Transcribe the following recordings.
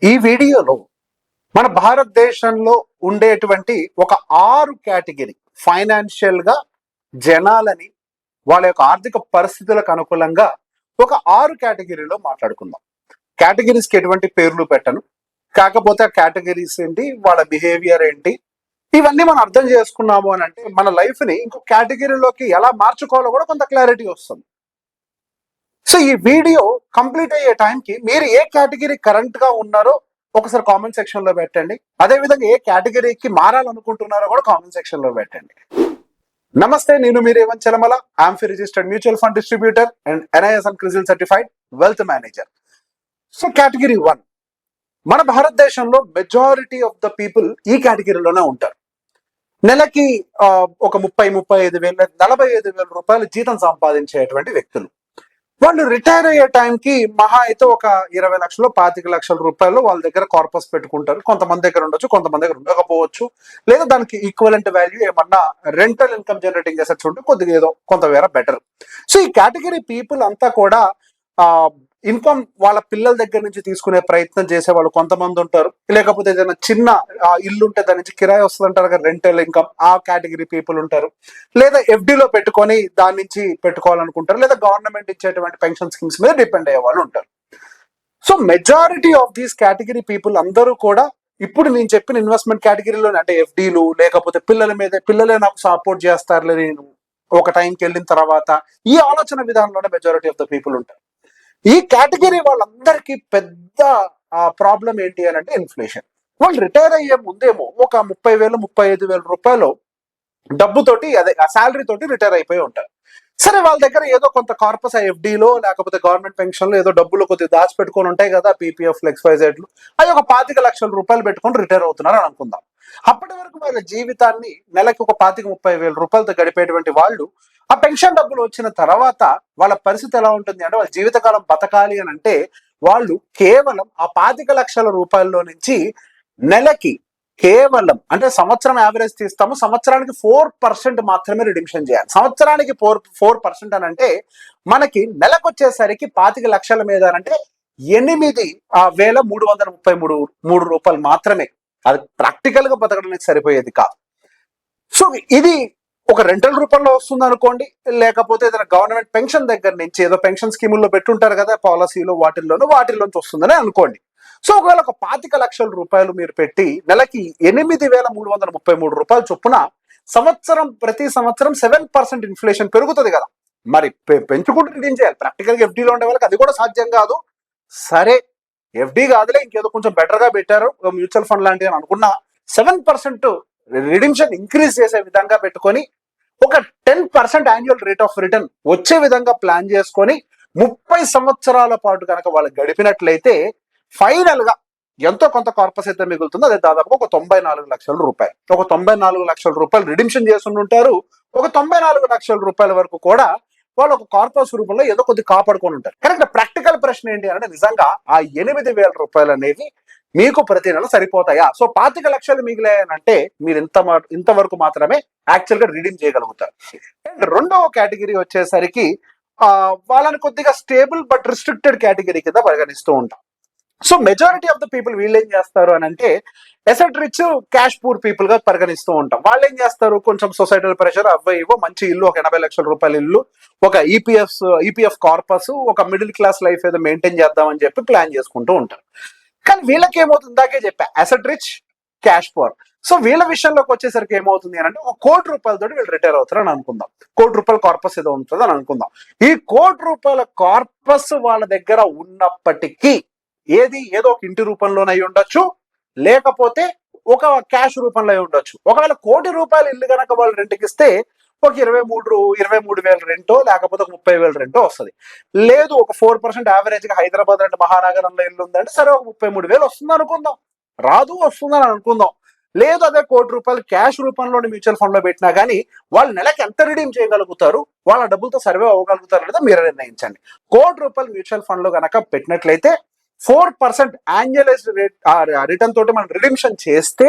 ఈ వీడియోలో మన భారతదేశంలో ఉండేటువంటి ఒక 6 కేటగిరీ ఫైనాన్షియల్ గా జనాలని వాళ్ళ యొక్క ఆర్థిక పరిస్థితులకు అనుకూలంగా ఒక 6 కేటగిరీలో మాట్లాడుకుందాం. కేటగిరీస్ కి ఎటువంటి పేర్లు పెట్టను, కాకపోతే ఆ కేటగిరీస్ ఏంటి, వాళ్ళ బిహేవియర్ ఏంటి, ఇవన్నీ మనం అర్థం చేసుకున్నాము అని అంటే మన లైఫ్ ని ఇంకో కేటగిరీలోకి ఎలా మార్చుకోవాలో కూడా కొంత క్లారిటీ వస్తుంది. సో ఈ వీడియో కంప్లీట్ అయ్యే టైంకి మీరు ఏ కేటగిరీ కరెంట్ గా ఉన్నారో ఒకసారి కామెంట్ సెక్షన్ లో పెట్టండి. అదే విధంగా ఏ కేటగిరీకి మారాలనుకుంటున్నారో కూడా కామెంట్ సెక్షన్ లో పెట్టండి. నమస్తే, నేను మీ Revanth Chalamala, AMFI registered mutual fund distributor and NIS and CRISIL certified wealth manager. So category 1, మన భారతదేశంలో మెజారిటీ ఆఫ్ ద పీపుల్ ఈ కేటగిరీలోనే ఉంటారు. నెలకి ఒక 30-35 వేల 45,000 రూపాయలు జీతం సంపాదించేటువంటి వ్యక్తులు. వాళ్ళు రిటైర్ అయ్యే టైంకి మహా అయితే ఒక 20 లక్షలు 25 లక్షల రూపాయలు వాళ్ళ దగ్గర కార్పస్ పెట్టుకుంటారు. కొంతమంది దగ్గర ఉండొచ్చు, కొంతమంది దగ్గర ఉండకపోవచ్చు, లేదా దానికి ఈక్వలెంట్ వాల్యూ ఏమన్నా రెంటల్ ఇన్కమ్ జనరేటింగ్ అసెట్స్ ఉంటే కొద్దిగా ఏదో కొంత వేరే బెటర్. సో ఈ కేటగిరీ పీపుల్ అంతా కూడా ఇన్కమ్ వాళ్ళ పిల్లల దగ్గర నుంచి తీసుకునే ప్రయత్నం చేసే వాళ్ళు కొంతమంది ఉంటారు. లేకపోతే ఏదైనా చిన్న ఇల్లు ఉంటే దాని నుంచి కిరాయి వస్తుంది అంటారు కదా, రెంటల్ ఇన్కమ్, ఆ కేటగిరీ పీపుల్ ఉంటారు. లేదా FDలో పెట్టుకొని దాని నుంచి పెట్టుకోవాలనుకుంటారు, లేదా గవర్నమెంట్ ఇచ్చేటువంటి పెన్షన్ స్కీమ్స్ మీద డిపెండ్ అయ్యే వాళ్ళు ఉంటారు. So majority of these category people అందరూ కూడా ఇప్పుడు నేను చెప్పిన ఇన్వెస్ట్మెంట్ కేటగిరీలోనే, అంటే FDలు లేకపోతే పిల్లలే నాకు సపోర్ట్ చేస్తారులే నేను ఒక టైంకి వెళ్ళిన తర్వాత, ఈ ఆలోచన విధానంలోనే మెజారిటీ ఆఫ్ ద పీపుల్ ఉంటారు. ఈ కేటగిరీ వాళ్ళందరికీ పెద్ద ప్రాబ్లం ఏంటి అని అంటే ఇన్ఫ్లేషన్. వాళ్ళు రిటైర్ అయ్యే ముందేమో ఒక 30,000 35,000 రూపాయలు డబ్బుతోటి, అదే ఆ శాలరీ తోటి రిటైర్ అయిపోయి ఉంటారు. సరే, వాళ్ళ దగ్గర ఏదో కొంత కార్పస్ FDలో లేకపోతే గవర్నమెంట్ పెన్షన్లో ఏదో డబ్బులు కొద్దిగా దాచిపెట్టుకొని ఉంటాయి కదా, PPF XYZలు, అది ఒక 25 లక్షల రూపాయలు పెట్టుకొని రిటైర్ అవుతున్నారు అని అనుకుందాం. అప్పటి వరకు వాళ్ళ జీవితాన్ని నెలకి ఒక 25-30 వేల రూపాయలతో గడిపేటువంటి వాళ్ళు ఆ పెన్షన్ డబ్బులు వచ్చిన తర్వాత వాళ్ళ పరిస్థితి ఎలా ఉంటుంది అంటే, వాళ్ళ జీవితకాలం బతకాలి అని అంటే వాళ్ళు కేవలం ఆ 25 లక్షల రూపాయల్లో నుంచి నెలకి కేవలం, అంటే సంవత్సరం యావరేజ్ తీస్తాము, సంవత్సరానికి 4% మాత్రమే రిడిమ్షన్ చేయాలి. సంవత్సరానికి 4% అని అంటే మనకి నెలకు వచ్చేసరికి 25 లక్షల మీద అంటే 8,333 రూపాయలు మాత్రమే. అది ప్రాక్టికల్ గా బతకడానికి సరిపోయేది కాదు. సో ఇది ఒక రెంటల్ రూపంలో వస్తుంది అనుకోండి, లేకపోతే ఏదైనా గవర్నమెంట్ పెన్షన్ దగ్గర నుంచి ఏదో పెన్షన్ స్కీముల్లో పెట్టుంటారు కదా, పాలసీలో వాటిల్లోంచి వస్తుందని అనుకోండి. సో ఒకవేళ ఒక 25 లక్షల రూపాయలు మీరు పెట్టి నెలకి 8,333 రూపాయలు చొప్పున ప్రతి సంవత్సరం 7% ఇన్ఫ్లేషన్ పెరుగుతుంది కదా, మరి పెంచుకుంటూ రిడీమ్ చేయాలి. ప్రాక్టికల్ గా FDలో ఉండే వాళ్ళకి అది కూడా సాధ్యం కాదు. సరే, FD కాదులే, ఇంకేదో కొంచెం బెటర్ గా పెట్టారు మ్యూచువల్ ఫండ్ లాంటివి అని అనుకున్నా, 7% రిడిమ్షన్ ఇంక్రీజ్ చేసే విధంగా పెట్టుకొని ఒక 10% యాన్యువల్ రేట్ ఆఫ్ రిటర్న్ వచ్చే విధంగా ప్లాన్ చేసుకొని 30 సంవత్సరాల పాటు కనుక వాళ్ళు గడిపినట్లయితే ఫైనల్ గా ఎంతో కొంత కార్పస్ అయితే మిగులుతుందో అదే దాదాపు ఒక 94 లక్షల రూపాయలు. ఒక 94 లక్షల రూపాయలు రిడిమ్షన్ చేసి ఉంటారు. ఒక 94 లక్షల రూపాయల వరకు కూడా వాళ్ళు ఒక కార్పస్ రూపంలో ఏదో కొద్ది కాపాడుకొని ఉంటారు. కరెక్ట్. ప్రాక్టికల్ ప్రశ్న ఏంటి అంటే, నిజంగా ఆ 8,000 రూపాయలు అనేవి మీకు ప్రతి నెల సరిపోతాయా? సో 25 లక్షలు మిగిలాయనంటే మీరు ఇంతవరకు మాత్రమే యాక్చువల్ గా రిడీమ్ చేయగలుగుతారు. అండ్ రెండవ కేటగిరీ వచ్చేసరికి వాళ్ళని కొద్దిగా స్టేబుల్ బట్ రిస్ట్రిక్టెడ్ కేటగిరీ కింద పరిగణిస్తూ ఉంటాం. So majority of the people వీళ్ళు ఏం చేస్తారు అని అంటే asset rich cash poor people గా పరిగణిస్తూ ఉంటాం. వాళ్ళు ఏం చేస్తారు, కొంచెం సొసైటల్ ప్రెషర్ ఇవో మంచి ఇల్లు, ఒక 80 లక్షల రూపాయల ఇల్లు, ఒక ఈపీఎఫ్ కార్పస్, ఒక మిడిల్ క్లాస్ లైఫ్ ఏదో మెయింటైన్ చేద్దామని చెప్పి ప్లాన్ చేసుకుంటూ ఉంటారు. కానీ వీళ్ళకి ఏమవుతుంది, ఇందాకే చెప్పా, asset rich cash poor. So వీళ్ళ విషయంలోకి వచ్చేసరికి ఏమవుతుంది అని అంటే, ఒక 1 కోటి రూపాయలతో వీళ్ళు రిటైర్ అవుతారు అని అనుకుందాం. 1 కోటి రూపాయల కార్పస్ ఏదో ఉంటుంది అని అనుకుందాం. ఈ 1 కోటి రూపాయల కార్పస్ వాళ్ళ దగ్గర ఉన్నప్పటికీ ఏదో ఒక ఇంటి రూపంలోనే అయి ఉండొచ్చు, లేకపోతే ఒక క్యాష్ రూపంలో అయి ఉండొచ్చు. ఒకవేళ 1 కోటి రూపాయల ఇల్లు కనుక వాళ్ళు రెంట్కి ఇస్తే ఒక 23,000 రెంటో లేకపోతే ఒక 30,000 రెంటో వస్తుంది. లేదు, ఒక 4% యావరేజ్ గా హైదరాబాద్ అంటే మహానగరంలో ఇల్లు ఉందంటే సరే ఒక 33,000 వస్తుంది అనుకుందాం, వస్తుందని అనుకుందాం. లేదు, అదే 1 కోటి రూపాయలు క్యాష్ రూపంలోని మ్యూచువల్ ఫండ్ లో పెట్టినా కానీ వాళ్ళు నెలకి ఎంత రిడీమ్ చేయగలుగుతారు, వాళ్ళ డబ్బులతో సర్వే అవ్వగలుగుతారు లేదా మీరు నిర్ణయించండి. 1 కోటి రూపాయలు మ్యూచువల్ ఫండ్ లో కనుక పెట్టినట్లయితే 4% యాన్యువలైజ్డ్ రిటర్న్ తోటి మనం రిడిమ్షన్ చేస్తే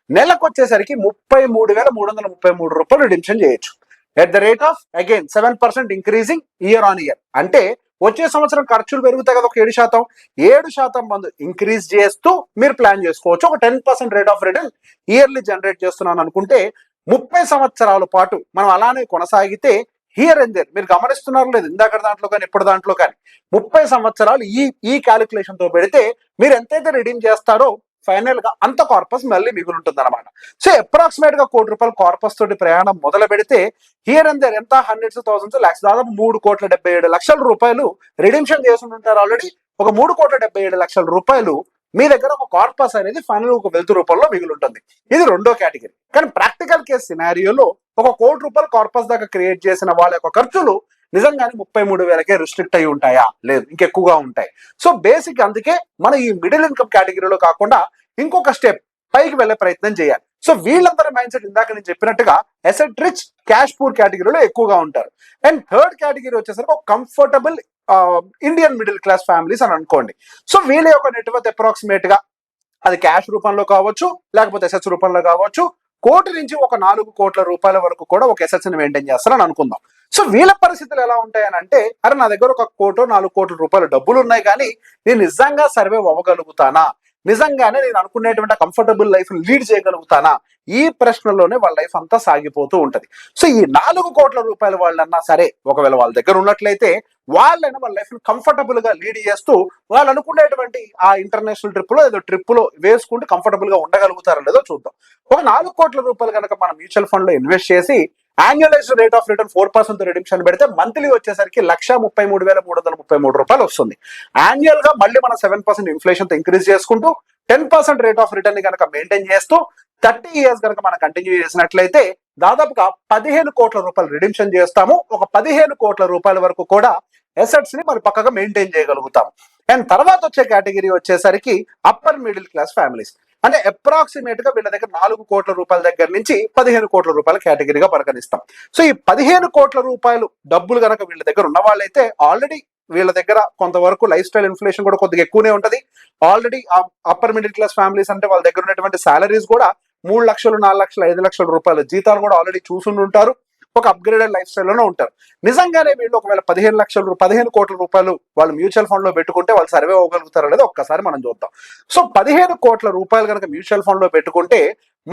నెలకు వచ్చేసరికి 33,333 రూపాయలు రిడిమ్షన్ చేయొచ్చు. At the rate of again 7% increasing year on year. అంటే వచ్చే సంవత్సరం ఖర్చులు పెరుగుతాయి కదా, ఒక 7%. 7% మందు ఇంక్రీజ్ చేస్తూ మీరు ప్లాన్ చేసుకోవచ్చు. ఒక 10% rate of return yearly generate చేస్తున్నాను అనుకుంటే 30 సంవత్సరాల పాటు మనం అలానే కొనసాగితే హియర్ అండ్ దేర్ మీరు గమనిస్తున్నారు లేదు, ఇందాక దాంట్లో కానీ ఇప్పుడు దాంట్లో కానీ 30 సంవత్సరాలు ఈ క్యాలిక్యులేషన్ తో పెడితే మీరు ఎంతైతే రిడీమ్ చేస్తారో ఫైనల్ గా అంత కార్పస్ మళ్ళీ మిగులు ఉంటుంది అనమాట. సో అప్రాక్సిమేట్ గా ₹1,00,00,000 కార్పస్ తోటి ప్రయాణం మొదలు పెడితే హియర్ అండ్ దేర్ ఎంత హండ్రెడ్స్ థౌసండ్స్ లాక్స్, దాదాపు ₹3,77,00,000 రిడీమ్షన్ చేసి ఉంటారు ఆల్రెడీ. ఒక ₹3,77,00,000 మీ దగ్గర ఒక కార్పస్ అనేది ఫైనల్ ఒక వెల్త్ రూపంలో మిగిలి ఉంటుంది. ఇది రెండో కేటగిరీ. కానీ ప్రాక్టికల్ కేస్ సినారియోలో ఒక ₹1,00,00,000 కార్పస్ దాకా క్రియేట్ చేసిన వాళ్ళ యొక్క ఖర్చులు నిజంగానే 33,000కే రిస్ట్రిక్ట్ అయి ఉంటాయా? లేదు, ఇంకెక్కువగా ఉంటాయి. సో బేసిక్ అందుకే మనం ఈ మిడిల్ ఇన్కమ్ కేటగిరీలో కాకుండా ఇంకొక స్టెప్ పైకి వెళ్లే ప్రయత్నం చేయాలి. సో వీళ్ళందరి మైండ్ సెట్ ఇందాక నేను చెప్పినట్టుగా అసెట్ రిచ్ క్యాష్ పూర్ కేటగిరీలో ఎక్కువగా ఉంటారు. అండ్ థర్డ్ కేటగిరీ వచ్చేసరికి ఒక comfortable Indian middle class families అని అనుకోండి. సో వీళ్ళ యొక్క నెట్వర్త్ అప్రాక్సిమేట్ గా అది క్యాష్ రూపంలో కావచ్చు, లేకపోతే అసెట్స్ రూపంలో కావచ్చు, ₹1 నుంచి ఒక ₹4,00,00,000 వరకు కూడా ఒక అసెట్స్ ని మెయింటైన్ చేస్తారని అనుకుందాం. సో వీళ్ళ పరిస్థితులు ఎలా ఉంటాయని అంటే, అరే నా దగ్గర ఒక ₹1,00,00,000 డబ్బులు ఉన్నాయి, కానీ నేను నిజంగా సర్వే అవ్వగలుగుతానా, నిజంగానే నేను అనుకునేటువంటి కంఫర్టబుల్ లైఫ్ లీడ్ చేయగలుగుతానా, ఈ ప్రశ్నలోనే వాళ్ళ లైఫ్ అంతా సాగిపోతూ ఉంటది. సో ఈ ₹4,00,00,000 వాళ్ళన్నా సరే ఒకవేళ వాళ్ళ దగ్గర ఉన్నట్లయితే వాళ్ళైనా వాళ్ళ లైఫ్ ని కంఫర్టబుల్ గా లీడ్ చేస్తూ వాళ్ళు అనుకునేటువంటి ఆ ఇంటర్నేషనల్ ట్రిప్ లో వేసుకుంటూ కంఫర్టబుల్ గా ఉండగలుగుతారో లేదో చూద్దాం. ఒక ₹4,00,00,000 కనుక మనం మ్యూచువల్ ఫండ్ లో ఇన్వెస్ట్ చేసి annualised rate of return 4% redemption పెడితే మంత్లీ వచ్చేసరికి ₹1,33,333 వస్తుంది. యాన్యువల్ గా మళ్ళీ మనం 7% ఇన్ఫ్లేషన్ తో ఇంక్రీజ్ చేసుకుంటూ 10% రేట్ ఆఫ్ రిటర్న్ ని కనుక మెయింటైన్ చేస్తూ 30 years కనుక మనం కంటిన్యూ చేసినట్లయితే దాదాపుగా ₹15,00,00,000 రిడెంప్షన్ చేస్తాము. ఒక ₹15,00,00,000 వరకు కూడా అసెట్స్ ని మరి పక్కగా మెయింటైన్ చేయగలుగుతాం. అండ్ తర్వాత వచ్చే కేటగిరీ వచ్చేసరికి అప్పర్ మిడిల్ క్లాస్ ఫ్యామిలీస్. అంటే అప్రాక్సిమేట్ గా వీళ్ళ దగ్గర ₹4,00,00,000 దగ్గర నుంచి ₹15,00,00,000 కేటగిరీగా పరిగణిస్తాం. సో ఈ ₹15,00,00,000 డబ్బులు కనుక వీళ్ళ దగ్గర ఉన్న వాళ్ళైతే ఆల్రెడీ వీళ్ళ దగ్గర కొంతవరకు లైఫ్ స్టైల్ ఇన్ఫ్లేషన్ కూడా కొద్దిగా ఎక్కువనే ఉంటది. Already upper middle class families అంటే వాళ్ళ దగ్గర ఉన్నటువంటి సాలరీస్ కూడా 3 లక్షలు, 4 లక్షలు, 5 లక్షల రూపాయల జీతాలు కూడా ఆల్రెడీ చూసుండి ఉంటారు. ఒక అప్గ్రేడెడ్ లైఫ్ స్టైల్లోనే ఉంటారు. నిజంగానే వీళ్ళు ఒకవేళ ₹15,00,00,000 వాళ్ళు మ్యూచువల్ ఫండ్ లో పెట్టుకుంటే వాళ్ళు సర్వే అవ్వగలుగుతారో లేదో ఒక్కసారి మనం చూద్దాం. సో ₹15,00,00,000 కనుక మ్యూచువల్ ఫండ్ లో పెట్టుకుంటే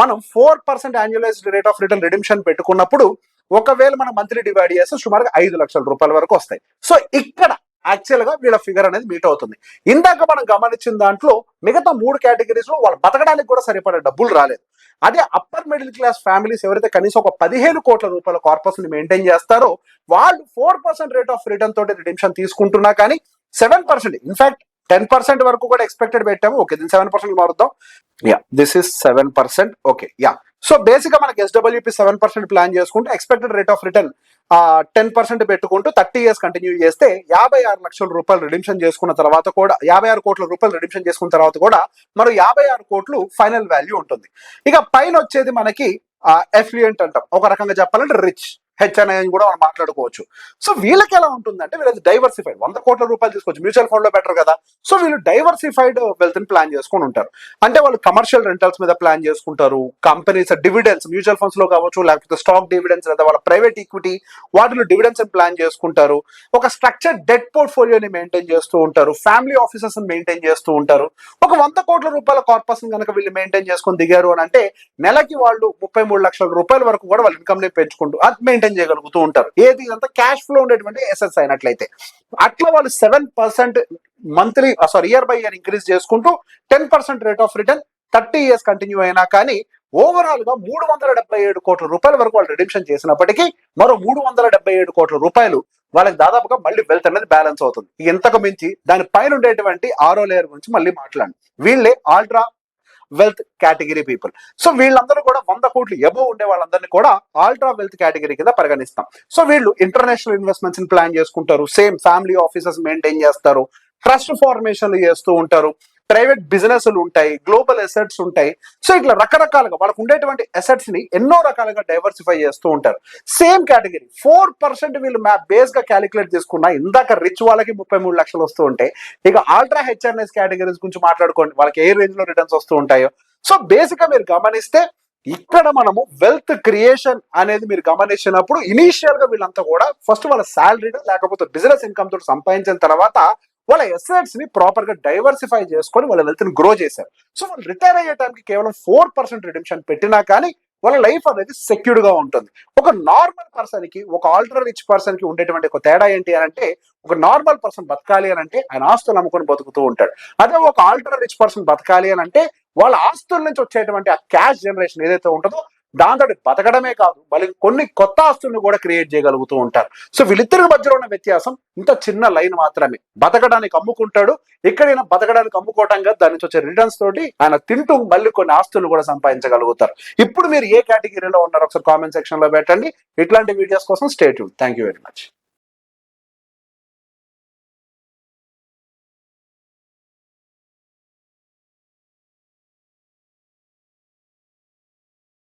మనం 4% annualised rate of return redemption పెట్టుకున్నప్పుడు ఒకవేళ మనం మంత్లీ డివైడ్ చేస్తే సుమారుగా ₹5,00,000 వరకు వస్తాయి. సో ఇక్కడ యాక్చువల్ గా వీళ్ళ ఫిగర్ అనేది మీట్ అవుతుంది. ఇందాక మనం గమనించిన దాంట్లో మిగతా 3 కేటగిరీస్ లో వాళ్ళు బతకడానికి కూడా సరిపడే డబ్బులు రాలేదు. అదే అప్పర్ మిడిల్ క్లాస్ ఫ్యామిలీస్ ఎవరైతే కనీసం ఒక ₹15,00,00,000 కార్పస్ ని మెయింటైన్ చేస్తారో వాళ్ళు 4% రేట్ ఆఫ్ రిటర్న్ తోటి రిడెంప్షన్ తీసుకుంటున్నా కానీ 7%, ఇన్ఫాక్ట్ 10% వరకు కూడా ఎక్స్పెక్టెడ్ పెట్టాము. ఓకే, దీన్ని 7% మారుద్దాం. This is 7%. Okay, so basic గా మనకి SWP 7% ప్లాన్ చేసుకుంటే ఎక్స్పెక్టెడ్ రేట్ ఆఫ్ రిటర్న్ 10% పెట్టుకుంటూ 30 years కంటిన్యూ చేస్తే ₹56,00,000 రిడెంప్షన్ చేసుకున్న తర్వాత కూడా ₹56,00,000 రిడెంప్షన్ చేసుకున్న తర్వాత కూడా మరో 56 కోట్లు ఫైనల్ వాల్యూ ఉంటుంది. ఇక పైన వచ్చేది మనకి ఎఫ్లుయెంట్ అంటాం, ఒక రకంగా చెప్పాలంటే రిచ్ హెచ్ఎన్ఐ అని కూడా మనం మాట్లాడుకోవచ్చు. సో వీళ్ళకి ఎలా ఉంటుందంటే వీళ్ళది డైవర్సిఫైడ్ ₹100,00,000 తీసుకోవచ్చు, మ్యూచువల్ ఫండ్ లో బెటర్ కదా. సో వీళ్ళు డైవర్సిఫైడ్ వెల్త్ ని ప్లాన్ చేసుకుని ఉంటారు. అంటే వాళ్ళు కమర్షియల్ రెంటల్స్ మీద ప్లాన్ చేసుకుంటారు, కంపెనీస్ డివిడెండ్స్ మ్యూచువల్ ఫండ్స్ లో కావచ్చు, లేకపోతే స్టాక్ డివిడెండ్స్ లేదా వాళ్ళ ప్రైవేట్ ఈక్విటీ వాటిలో డివిడెండ్స్ ప్లాన్ చేసుకుంటారు. ఒక స్ట్రక్చర్డ్ డెట్ పోర్ట్ఫోలియోని మెయింటైన్ చేస్తూ ఉంటారు, ఫ్యామిలీ ఆఫీసెస్ మెయింటైన్ చేస్తూ ఉంటారు. ఒక ₹100,00,000 కార్పస్ కనుక వీళ్ళు మెయింటైన్ చేసుకుని దిగారు అని అంటే నెలకి వాళ్ళు ₹33,00,000 వరకు కూడా వాళ్ళ ఇన్కమ్ ని పెంచుకుంటూ అది మెయింటైన్ చేయగలుగుతూ ఉంటారు. ఏది ఇదంతా క్యాష్ ఫ్లో ఉండేటువంటి అసెట్స్ అయినట్లయితే అట్లా వాళ్ళు 7% monthly year by year increase చేసుకుంటూ 10% rate of return 30 years continue అయినా కానీ ఓవరాల్ గా ₹377 కోట్ల వరకు వాళ్ళు రిడెంప్షన్ చేసినప్పటికీ మరో ₹377 కోట్ల వాళ్ళకి దాదాపుగా మళ్ళీ వెల్త్ అనేది బ్యాలెన్స్ అవుతుంది. ఇంతకు మించి దాని పైన ఉండేటువంటి 6వ లేయర్ గురించి మళ్ళీ మాట్లాడండి. వీళ్ళే ultra wealth category people. So వీళ్ళందరూ కూడా 100 కోట్లు ఎబోవ్ ఉండే వాళ్ళందరినీ కూడా ఆల్ట్రా వెల్త్ కేటగిరీ కింద పరిగణిస్తాం. సో వీళ్ళు ఇంటర్నేషనల్ ఇన్వెస్ట్మెంట్స్ ని ప్లాన్ చేసుకుంటారు, సేమ్ ఫ్యామిలీ ఆఫీసెస్ మెయింటైన్ చేస్తారు, ట్రస్ట్ ఫార్మేషన్లు చేస్తూ ఉంటారు, ప్రైవేట్ బిజినెస్లు ఉంటాయి, గ్లోబల్ అసెట్స్ ఉంటాయి. సో ఇట్లా రకరకాలుగా వాళ్ళకు ఉండేటువంటి అసెట్స్ ని ఎన్నో రకాలుగా డైవర్సిఫై చేస్తూ ఉంటారు. సేమ్ కేటగిరీ 4% వీళ్ళు బేస్ గా క్యాలిక్యులేట్ చేసుకున్నా ఇందాక రిచ్ వాళ్ళకి 33 లక్షలు వస్తూ ఉంటాయి. ఇక ఆల్ట్రా హెచ్ఆర్ఎస్ కేటగిరీస్ గురించి మాట్లాడుకోండి, వాళ్ళకి ఏ రేంజ్ లో రిటర్న్స్ వస్తూ ఉంటాయో. సో బేసిక్ గా మీరు గమనిస్తే ఇక్కడ మనము వెల్త్ క్రియేషన్ అనేది మీరు గమనించినప్పుడు ఇనీషియల్ గా వీళ్ళంతా కూడా ఫస్ట్ వాళ్ళ శాలరీ లేకపోతే బిజినెస్ ఇన్కమ్ తోటి సంపాదించిన తర్వాత వాళ్ళ ఎసెట్స్ ని ప్రాపర్ గా డైవర్సిఫై చేసుకొని వాళ్ళ వెల్త్ ని గ్రో చేశారు. సో వాళ్ళు రిటైర్ అయ్యే టైంకి కేవలం 4% రిడెంప్షన్ పెట్టినా కానీ వాళ్ళ లైఫ్ అనేది సెక్యూర్డ్ గా ఉంటుంది. ఒక నార్మల్ పర్సన్ కి ఒక ఆల్ట్రా రిచ్ పర్సన్ కి ఉండేటువంటి ఒక తేడా ఏంటి అని అంటే, ఒక నార్మల్ పర్సన్ బతకాలి అని అంటే ఆయన ఆస్తులు అమ్ముకొని బతుకుతూ ఉంటాడు. అదే ఒక ఆల్ట్రా రిచ్ పర్సన్ బతకాలి అని అంటే వాళ్ళ ఆస్తుల నుంచి వచ్చేటువంటి ఆ క్యాష్ జనరేషన్ ఏదైతే ఉంటుందో దాంతో బతకడమే కాదు, మళ్ళీ కొన్ని కొత్త ఆస్తులను కూడా క్రియేట్ చేయగలుగుతూ ఉంటారు. సో వీళ్ళిద్దరి మధ్యలో ఉన్న వ్యత్యాసం ఇంత చిన్న లైన్ మాత్రమే. బతకడానికి అమ్ముకుంటాడు, ఎక్కడైనా బతకడానికి అమ్ముకోవటంగా దాని నుంచి వచ్చే రిటర్న్స్ తోటి ఆయన తింటూ మళ్ళీ కొన్ని ఆస్తులు కూడా సంపాదించగలుగుతారు. ఇప్పుడు మీరు ఏ కేటగిరీలో ఉన్నారో ఒకసారి కామెంట్ సెక్షన్ లో పెట్టండి. ఇట్లాంటి వీడియోస్ కోసం stay tune. Thank you very much.